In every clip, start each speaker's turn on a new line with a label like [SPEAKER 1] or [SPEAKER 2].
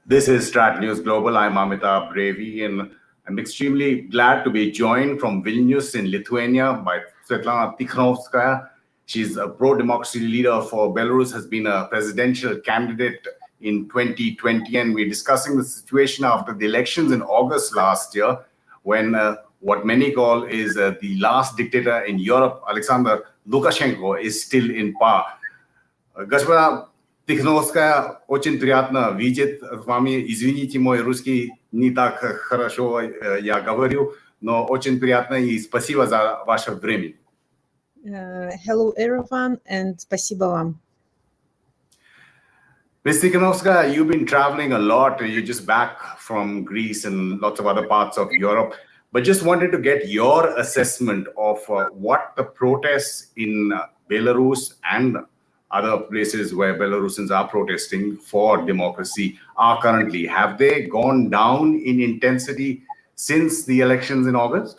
[SPEAKER 1] This is StratNews Global. I'm Amitabh, Revi, and I'm extremely glad to be joined from Vilnius in Lithuania by Sviatlana Tsikhanouskaya. She's a pro-democracy leader for Belarus, has been a presidential candidate in 2020, and we're discussing the situation after the elections in August last year, when what many call is the last dictator in Europe, Aleksandr Lukashenko, is still in power. Госпожа Тихановская, очень приятно видеть с вами. Извините, мой русский не так хорошо я говорю, но очень приятно и спасибо за ваше время.
[SPEAKER 2] Hello everyone, and спасибо вам.
[SPEAKER 1] Ms. Tikhanovskaya, you've been traveling a lot. You're just back from Greece and lots of other parts of Europe. But just wanted to get your assessment of what the protests in Belarus and other places where Belarusians are protesting for democracy are currently. Have they gone down in intensity since the elections in August?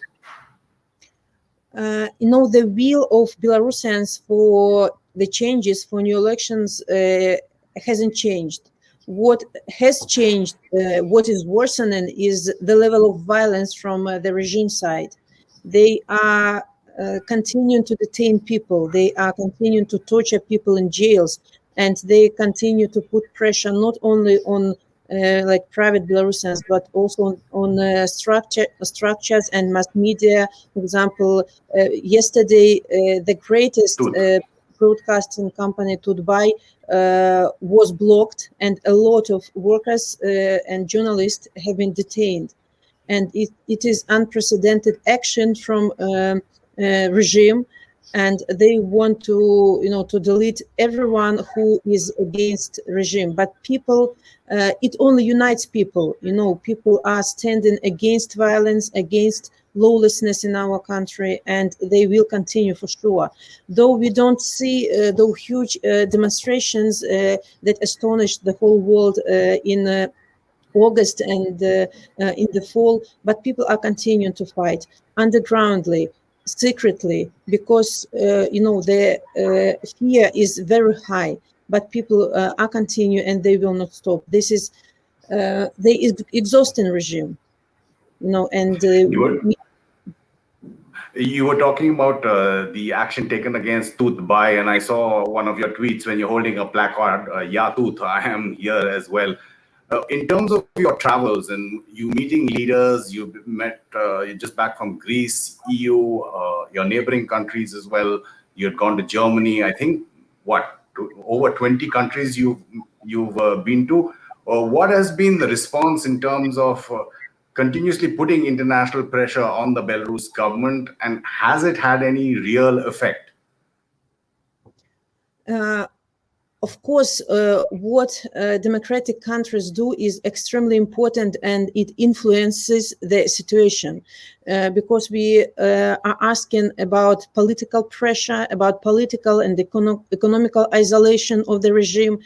[SPEAKER 2] The will of Belarusians for the changes, for new elections, hasn't changed. What has changed, what is worsening, is the level of violence from the regime side. They are continuing to detain people. They are continuing to torture people in jails, and they continue to put pressure not only on like private Belarusians, but also on structures and mass media. For example, yesterday, the greatest broadcasting company, Tutbay, was blocked, and a lot of workers and journalists have been detained. And it is unprecedented action from regime, and they want to to delete everyone who is against regime. But people, it only unites people. People are standing against violence, against lawlessness in our country, and they will continue for sure. Though we don't see those huge demonstrations that astonished the whole world in August and in the fall, but people are continuing to fight undergroundly, secretly, because the fear is very high, but people are continuing and they will not stop. This is the exhausting regime, and
[SPEAKER 1] you were talking about the action taken against Tutbay, and I saw one of your tweets when you're holding a placard, Ya Tut, I am here as well. In terms of your travels and you meeting leaders, you met, you're just back from Greece, EU, your neighboring countries as well. You had gone to Germany, I think, over 20 countries you've been to. What has been the response in terms of continuously putting international pressure on the Belarus government, and has it had any real effect?
[SPEAKER 2] Of course, what democratic countries do is extremely important, and it influences the situation because we are asking about political pressure, about political and economical isolation of the regime,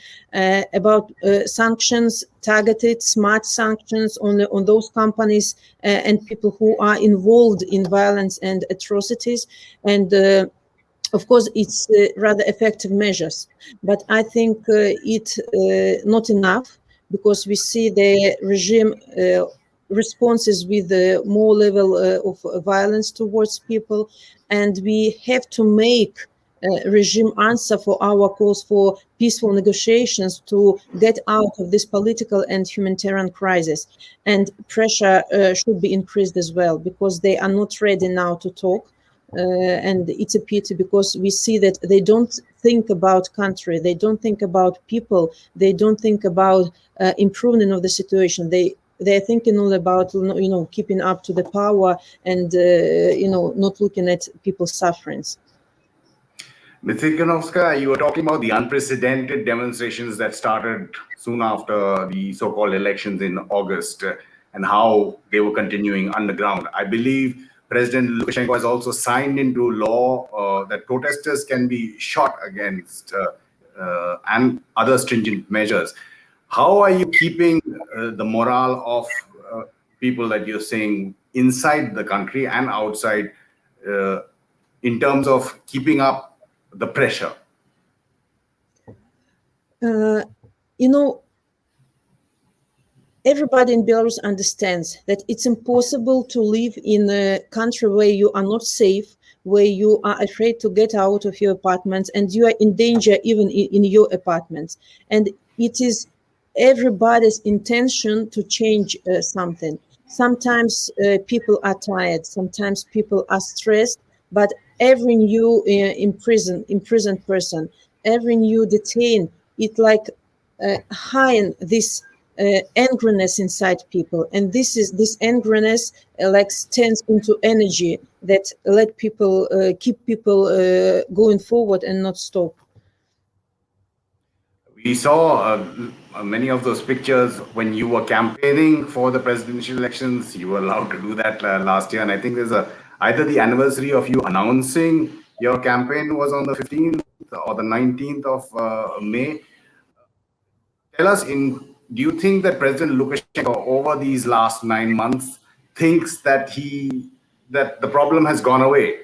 [SPEAKER 2] about sanctions, targeted smart sanctions on those companies and people who are involved in violence and atrocities. And of course, it's rather effective measures, but I think it's not enough, because we see the regime responses with more level of violence towards people, and we have to make regime answer for our calls for peaceful negotiations to get out of this political and humanitarian crisis. And pressure should be increased as well, because they are not ready now to talk. And it's a pity, because we see that they don't think about country, they don't think about people, they don't think about improvement of the situation. They're thinking all about keeping up to the power and not looking at people's sufferings.
[SPEAKER 1] Ms. Tikhanovskaya, you were talking about the unprecedented demonstrations that started soon after the so-called elections in August and how they were continuing underground. I believe President Lukashenko has also signed into law that protesters can be shot against and other stringent measures. How are you keeping the morale of people that you're saying inside the country and outside in terms of keeping up the pressure?
[SPEAKER 2] everybody in Belarus understands that it's impossible to live in a country where you are not safe, where you are afraid to get out of your apartments, and you are in danger even in your apartments. And it is everybody's intention to change something. Sometimes people are tired, sometimes people are stressed, but every new imprisoned person, every new detained, it like high this angriness inside people, and this angriness like turns into energy that let people keep people going forward and not stop.
[SPEAKER 1] We saw many of those pictures when you were campaigning for the presidential elections. You were allowed to do that last year, and I think there's either the anniversary of you announcing your campaign was on the 15th or the 19th of May. Tell us, do you think that President Lukashenko, over these last 9 months, thinks that that the problem has gone away?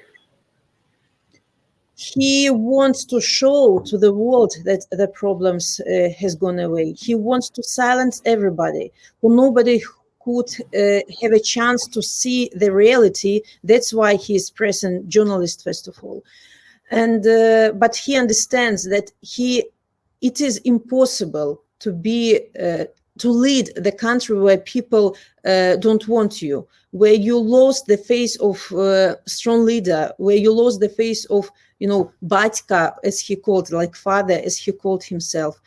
[SPEAKER 2] He wants to show to the world that the problems has gone away. He wants to silence everybody, so nobody could have a chance to see the reality. That's why he is pressing journalists first of all, and but he understands that it is impossible to be to lead the country where people don't want you, where you lost the face of strong leader, where you lost the face of, batka, as he called, like father, as he called himself.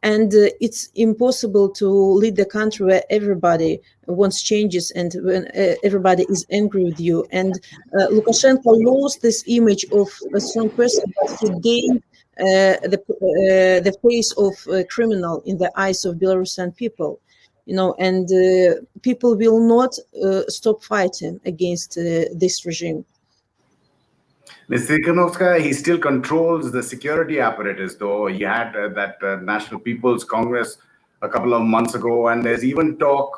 [SPEAKER 2] And it's impossible to lead the country where everybody wants changes and when everybody is angry with you. And Lukashenko lost this image of a strong person, but he gained the face of a criminal in the eyes of Belarusian people. And people will not stop fighting against this regime.
[SPEAKER 1] Ms. Tsikhanouskaya, he still controls the security apparatus, though. He had that National People's Congress a couple of months ago, and there's even talk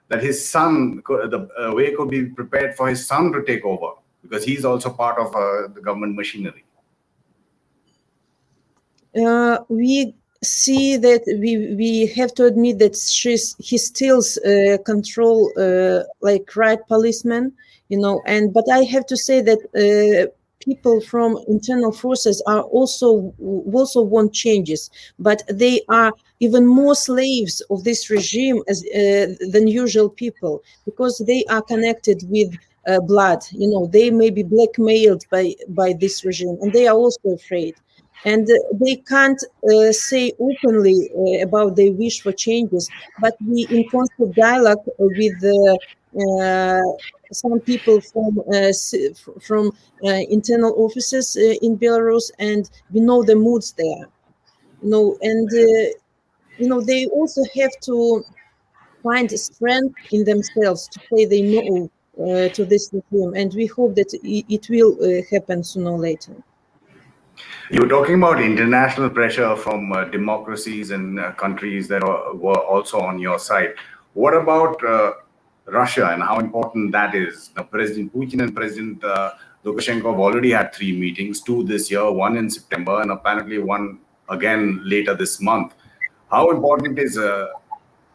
[SPEAKER 1] that his son, the way could be prepared for his son to take over, because he's also part of the government machinery.
[SPEAKER 2] We see that we have to admit that he still control like right policemen, but I have to say that people from internal forces are also want changes, but they are even more slaves of this regime than usual people, because they are connected with blood. They may be blackmailed by this regime, and they are also afraid. And they can't say openly about their wish for changes, but we in constant dialogue with some people from internal offices in Belarus, and we know the moods there. And they also have to find strength in themselves to say they no to this regime, and we hope that it will happen sooner or later.
[SPEAKER 1] You were talking about international pressure from democracies and countries that were also on your side. What about Russia and how important that is? Now, President Putin and President Lukashenko have already had 3 meetings, 2 this year, 1 in September, and apparently 1 again later this month. How important is,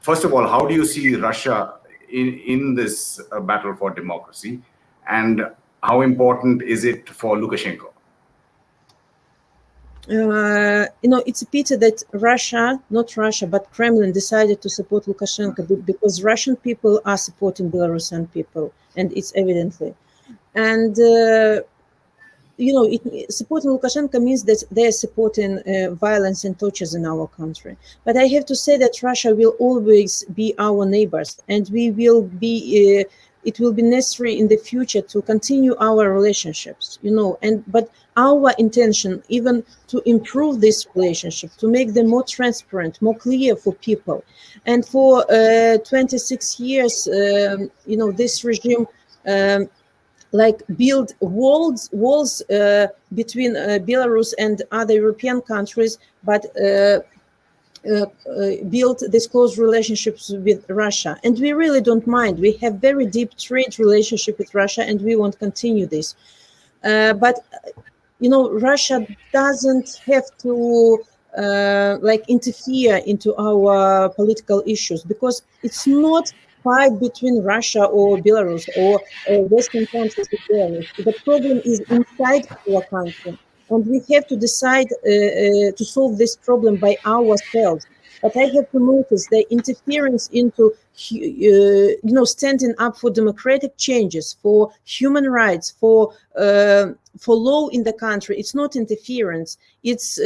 [SPEAKER 1] first of all, how do you see Russia in this battle for democracy? And how important is it for Lukashenko?
[SPEAKER 2] It's a pity that not Russia, but Kremlin decided to support Lukashenko, because Russian people are supporting Belarusian people, and it's evidently. And, supporting Lukashenko means that they're supporting violence and tortures in our country. But I have to say that Russia will always be our neighbors, and it will be necessary in the future to continue our relationships, but our intention, even to improve this relationship, to make them more transparent, more clear for people. And for 26 years, this regime build walls between Belarus and other European countries, but build these close relationships with Russia. And we really don't mind. We have very deep trade relationship with Russia, and we want to continue this. But Russia doesn't have to like interfere into our political issues, because it's not fight between Russia or Belarus or Western countries with Belarus. The problem is inside our country, and we have to decide to solve this problem by ourselves. But I have to notice the interference into, standing up for democratic changes, for human rights, for law in the country. It's not interference. It's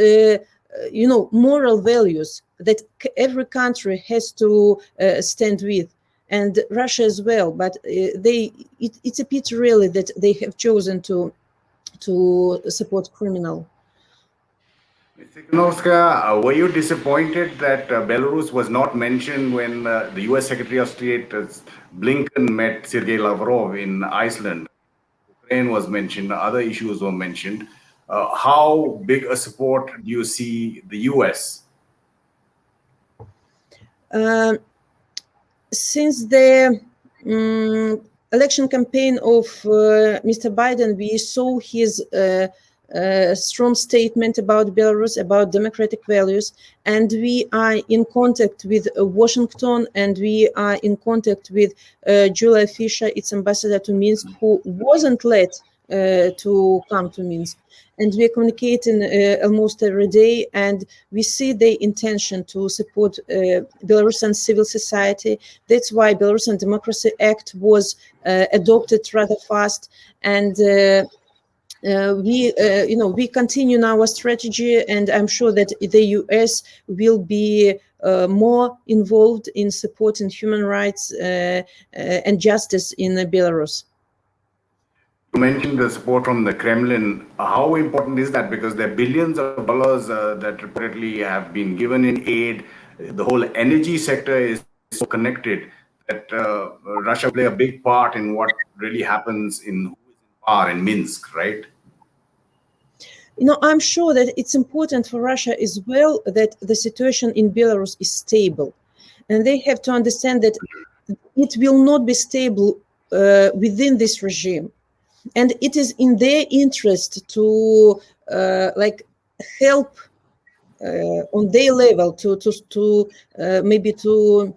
[SPEAKER 2] moral values that every country has to stand with, and Russia as well. But it's a pity really that they have chosen to support criminal.
[SPEAKER 1] Tsikhanouskaya, were you disappointed that Belarus was not mentioned when the U.S. Secretary of State Blinken met Sergei Lavrov in Iceland? Ukraine was mentioned, other issues were mentioned. How big a support do you see the U.S.?
[SPEAKER 2] Since the election campaign of Mr. Biden, we saw his strong statement about Belarus, about democratic values, and we are in contact with Washington, and we are in contact with Julia Fisher, its ambassador to Minsk, who wasn't let to come to Minsk. And we are communicating almost every day, and we see the intention to support Belarusian civil society. That's why Belarusian Democracy Act was adopted rather fast, and we continue our strategy, and I'm sure that the US will be more involved in supporting human rights and justice in Belarus.
[SPEAKER 1] You mentioned the support from the Kremlin. How important is that? Because there are billions of dollars that reportedly have been given in aid. The whole energy sector is so connected that Russia play a big part in what really happens in power in Minsk, right?
[SPEAKER 2] I'm sure that it's important for Russia as well that the situation in Belarus is stable. And they have to understand that it will not be stable within this regime. And it is in their interest to help on their level to maybe to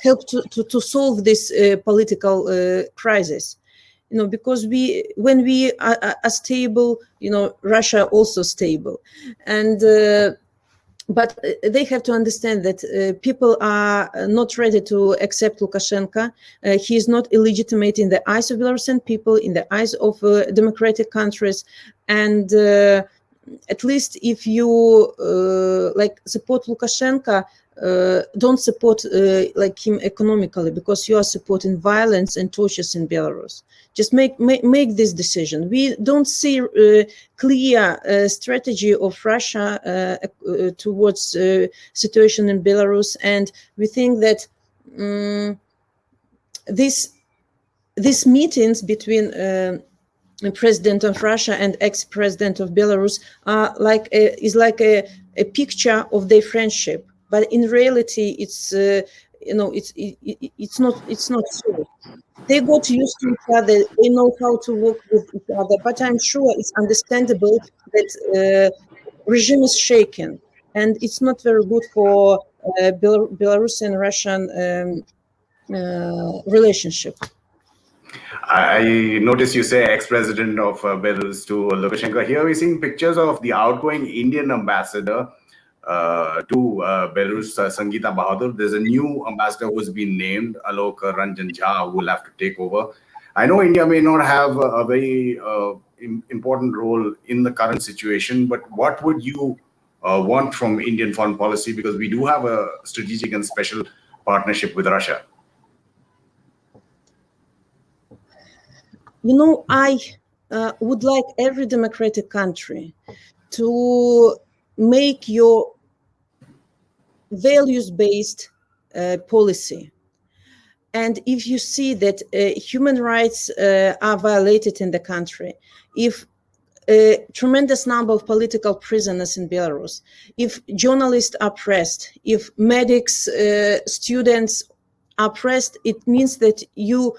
[SPEAKER 2] help to solve this political crisis. Because when we are stable, Russia also stable, and but they have to understand that people are not ready to accept Lukashenko. He is not illegitimate in the eyes of Belarusian people, in the eyes of democratic countries, and at least if you support Lukashenko, don't support him economically, because you are supporting violence and tortures in Belarus. Just make this decision. We don't see a clear strategy of Russia towards situation in Belarus, and we think that these meetings between President of Russia and ex-president of Belarus are like a picture of their friendship, but in reality, it's not so. They got used to each other. They know how to work with each other. But I'm sure it's understandable that regime is shaken, and it's not very good for Belarusian Russian relationship.
[SPEAKER 1] I noticed you say ex-president of Belarus to Lukashenko. Here we're seeing pictures of the outgoing Indian ambassador to Belarus, Sangeeta Bahadur. There's a new ambassador who's been named, Alok Ranjan Jha, who will have to take over. I know India may not have a very important role in the current situation, but what would you want from Indian foreign policy? Because we do have a strategic and special partnership with Russia.
[SPEAKER 2] I would like every democratic country to make your values-based policy. And if you see that human rights are violated in the country, if a tremendous number of political prisoners in Belarus, if journalists are pressed, if medics, students are pressed, it means that you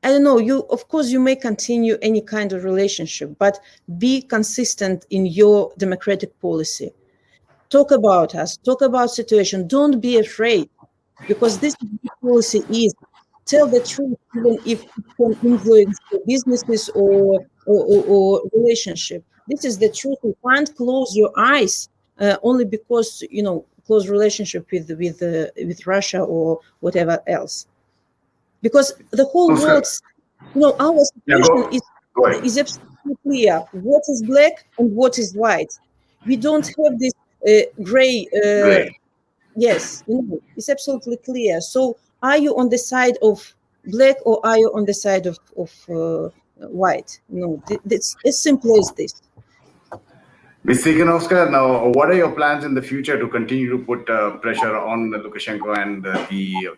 [SPEAKER 2] I don't know, of course you may continue any kind of relationship, but be consistent in your democratic policy. Talk about us, talk about situation. Don't be afraid, because this policy is tell the truth, even if it can influence your businesses or relationship. This is the truth. You can't close your eyes only because close relationship with Russia or whatever else. Because the whole world, our situation is absolutely clear. What is black and what is white. We don't have this gray. Yes, it's absolutely clear. So, are you on the side of black or are you on the side of white? No, it's as simple as this.
[SPEAKER 1] Ms. Tsikhanouskaya, now, what are your plans in the future to continue to put pressure on Lukashenko and the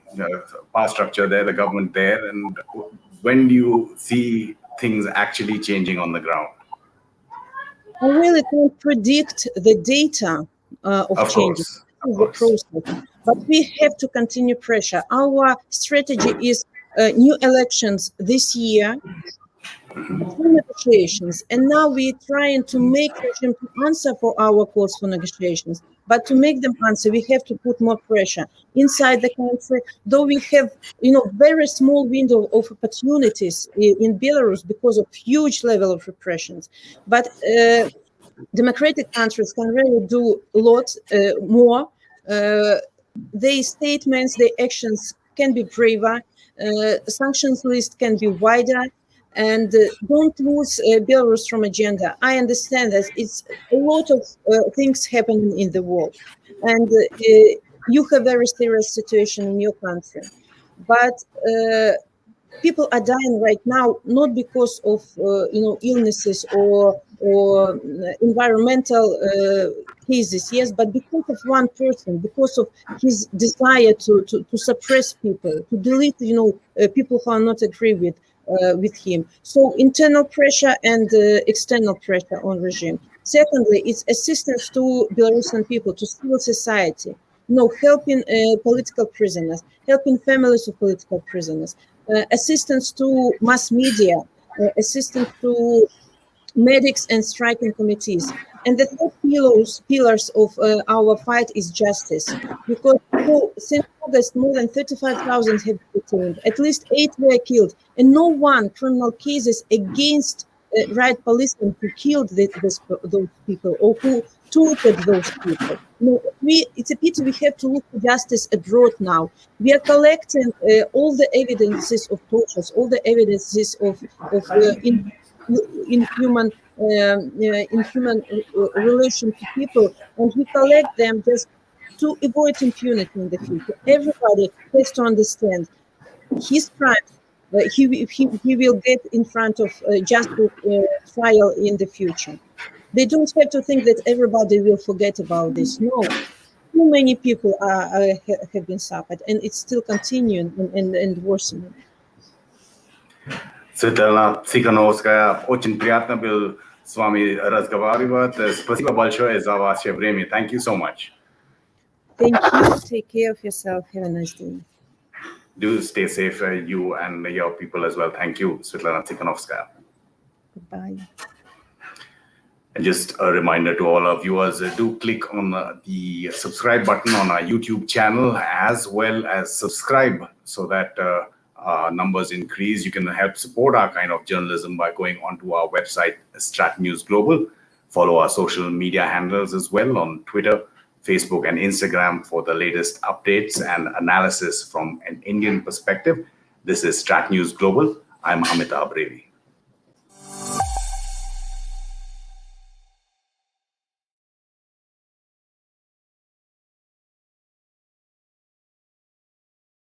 [SPEAKER 1] power structure there, the government there, and when do you see things actually changing on the ground?
[SPEAKER 2] I really can't predict the data of changes.
[SPEAKER 1] Of
[SPEAKER 2] The
[SPEAKER 1] course.
[SPEAKER 2] process, but we have to continue pressure. Our strategy is new elections this year, negotiations, and now we're trying to make regime to answer for our calls for negotiations. But to make them answer, we have to put more pressure inside the country. Though we have, very small window of opportunities in Belarus because of huge level of repressions, but democratic countries can really do a lot more. Their statements, their actions can be braver. Sanctions list can be wider. And don't lose Belarus from agenda. I understand that it's a lot of things happening in the world, and you have a very serious situation in your country, but people are dying right now not because of illnesses or environmental cases, yes, but because of one person, because of his desire to suppress people, to delete people who are not agree with him. So internal pressure and external pressure on regime. Secondly, it's assistance to Belarusian people, to civil society, helping political prisoners, helping families of political prisoners, assistance to mass media, assistance to medics and striking committees. And the third pillars of our fight is justice, because since August, more than 35,000 have been detained, at least 8 were killed, and no one criminal cases against right policemen who killed those people or who tortured those people. It's a pity we have to look for justice abroad now. We are collecting all the evidences of tortures, all the evidences of inhuman relation to people, and we collect them just to avoid impunity in the future. Everybody has to understand his crimes. He will get in front of justice trial in the future. They don't have to think that everybody will forget about this. No, too many people have been suffered, and it's still continuing and worsening.
[SPEAKER 1] Sviatlana Tsikhanouskaya, очень приятно был с вами разговаривать. Спасибо большое за ваше время. Thank you so much.
[SPEAKER 2] Thank you. Take care of yourself. Have a nice day.
[SPEAKER 1] Do stay safe, you and your people as well. Thank you, Sviatlana Tsikhanouskaya.
[SPEAKER 2] Goodbye.
[SPEAKER 1] And just a reminder to all our viewers, do click on the subscribe button on our YouTube channel, as well as subscribe so that numbers increase. You can help support our kind of journalism by going onto our website, StratNews Global. Follow our social media handles as well on Twitter, Facebook, and Instagram for the latest updates and analysis from an Indian perspective. This is StratNews Global. I'm Amitabh, Revi.